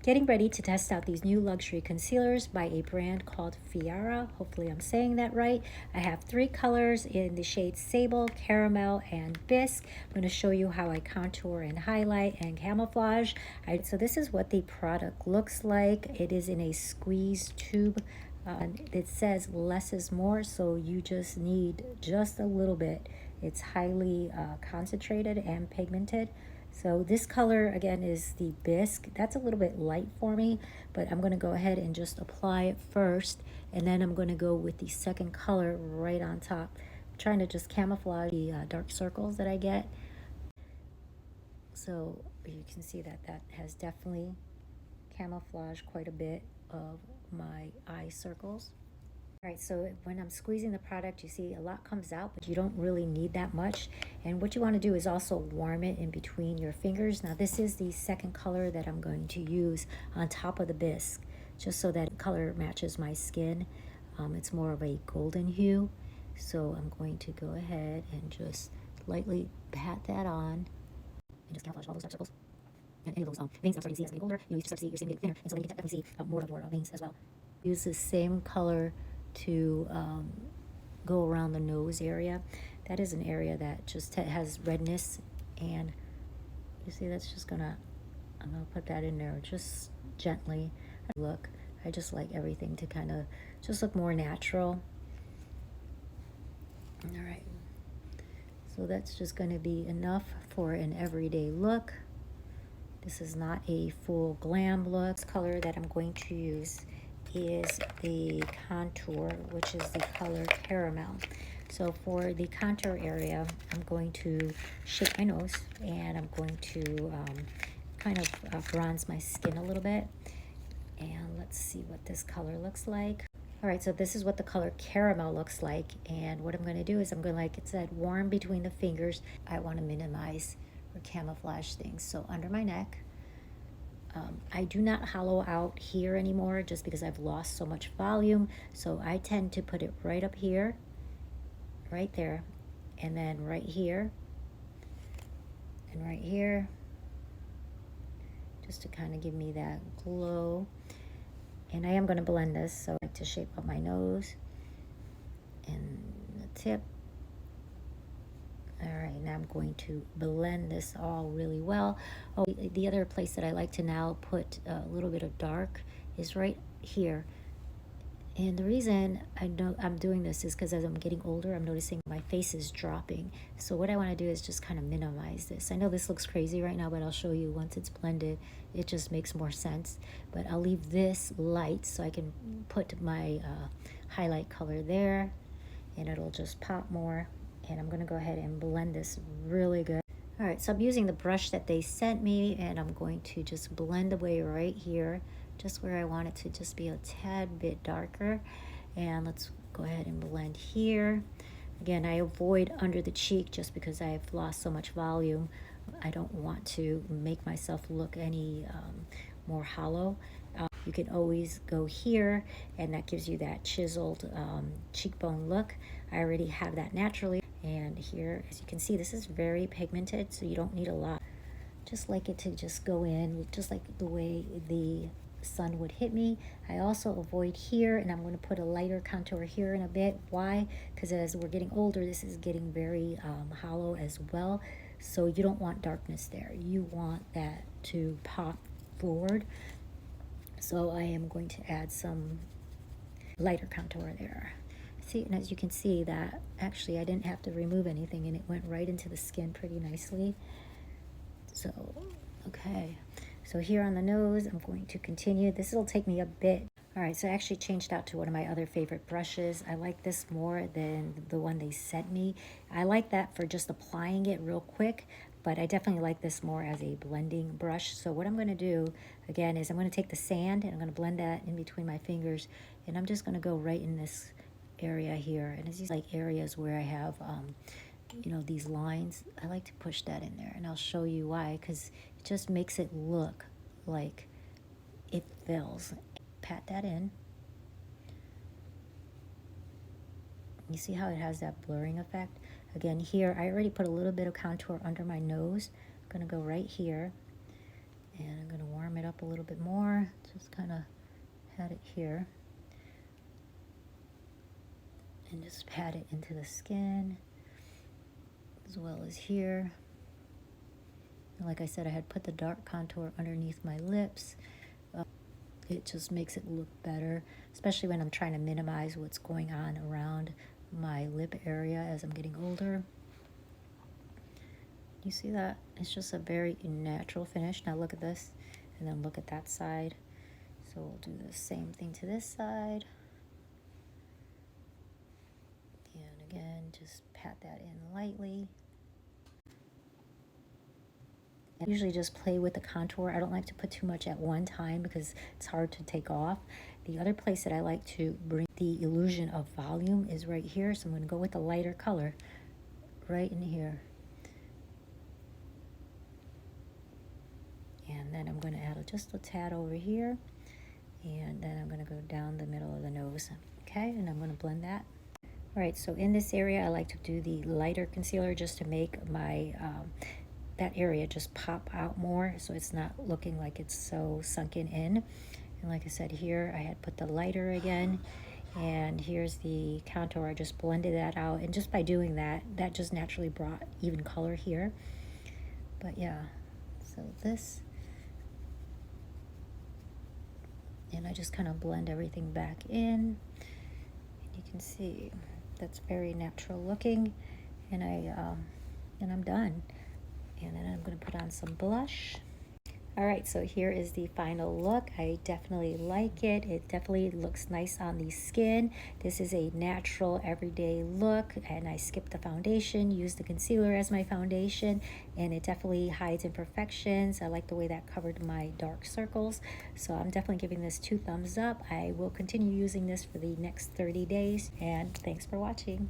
Getting ready to test out these new luxury concealers by a brand called Fiara. Hopefully I'm saying that right. I have 3 colors in the shades Sable, Caramel, and Bisque. I'm going to show you how I contour and highlight and camouflage. So this is what the product looks like. It is in a squeeze tube. It says less is more, so you just need just a little bit. It's highly concentrated and pigmented. So this color again is the Bisque. That's a little bit light for me, but I'm going to go ahead and just apply it first, and then I'm going to go with the second color right on top. I'm trying to just camouflage the dark circles that I get. So you can see that that has definitely camouflaged quite a bit of my eye circles. All right, so when I'm squeezing the product, you see a lot comes out, but you don't really need that much. And what you want to do is also warm it in between your fingers. Now this is the second color that I'm going to use on top of the Bisque, just so that color matches my skin. It's more of a golden hue. So I'm going to go ahead and just lightly pat that on and just camouflage all those dark circles. And any of those veins I'm starting to see as I'm getting older, you start to see your skin getting thinner, and so then you can definitely see more veins as well. Use the same color to go around the nose area. That is an area that just has redness, and you see that's just I'm gonna put that in there just gently. Look, I just like everything to kind of just look more natural. All right, so that's just going to be enough for an everyday look. This is not a full glam look. The color that I'm going to use is the contour, which is the color Caramel. So for the contour area, I'm going to shape my nose, and I'm going to kind of bronze my skin a little bit. And let's see what this color looks like. All right, so this is what the color Caramel looks like. And what I'm going to do is I'm going to, like it said, warm between the fingers. I want to minimize or camouflage things. So under my neck, I do not hollow out here anymore just because I've lost so much volume. So I tend to put it right up here, right there, and then right here, and right here, just to kind of give me that glow. And I am going to blend this, so I like to shape up my nose and the tip. All right, now I'm going to blend this all really well. Oh, the other place that I like to now put a little bit of dark is right here. And the reason I know I'm doing this is because as I'm getting older, I'm noticing my face is dropping. So what I want to do is just kind of minimize this. I know this looks crazy right now, but I'll show you once it's blended, it just makes more sense. But I'll leave this light so I can put my highlight color there, and it'll just pop more. And I'm going to go ahead and blend this really good. All right, so I'm using the brush that they sent me, and I'm going to just blend away right here, just where I want it to just be a tad bit darker. And let's go ahead and blend here. Again, I avoid under the cheek just because I've lost so much volume. I don't want to make myself look any more hollow. You can always go here, and that gives you that chiseled cheekbone look. I already have that naturally. And here, as you can see, this is very pigmented, so you don't need a lot. Just like it to just go in, just like the way the sun would hit me. I also avoid here, and I'm going to put a lighter contour here in a bit. Why? Because as we're getting older, this is getting very hollow as well. So you don't want darkness there. You want that to pop forward. So I am going to add some lighter contour there. See, and as you can see that actually I didn't have to remove anything, and it went right into the skin pretty nicely. So, okay. So here on the nose, I'm going to continue. This will take me a bit. All right, so I actually changed out to one of my other favorite brushes. I like this more than the one they sent me. I like that for just applying it real quick, but I definitely like this more as a blending brush. So what I'm going to do, again, is I'm going to take the sand, and I'm going to blend that in between my fingers, and I'm just going to go right in this area here. And it's these like areas where I have you know, these lines. I like to push that in there, and I'll show you why, because it just makes it look like it fills. Pat that in. You see how it has that blurring effect? Again, here I already put a little bit of contour under my nose. I'm gonna go right here, And I'm gonna warm it up a little bit more. Just kind of pat it here. And just pat it into the skin, as well as here. And like I said, I had put the dark contour underneath my lips. It just makes it look better, especially when I'm trying to minimize what's going on around my lip area as I'm getting older. You see that? It's just a very natural finish. Now look at this, and then look at that side. So we'll do the same thing to this side. And again, just pat that in lightly. I usually just play with the contour. I don't like to put too much at one time because it's hard to take off. The other place that I like to bring the illusion of volume is right here. So I'm going to go with the lighter color right in here. And then I'm going to add just a tad over here. And then I'm going to go down the middle of the nose. Okay, and I'm going to blend that. All right, so in this area, I like to do the lighter concealer just to make my that area just pop out more, so it's not looking like it's so sunken in. And like I said, here I had put the lighter again, and here's the contour. I just blended that out, and just by doing that, that just naturally brought even color here. But yeah, so this, and I just kind of blend everything back in. You can see that's very natural looking, and I'm done. And then I'm going to put on some blush. All right, so here is the final look. I definitely like it. It definitely looks nice on the skin. This is a natural everyday look, and I skipped the foundation, used the concealer as my foundation, and it definitely hides imperfections. I like the way that covered my dark circles. So I'm definitely giving this 2 thumbs up. I will continue using this for the next 30 days, and thanks for watching.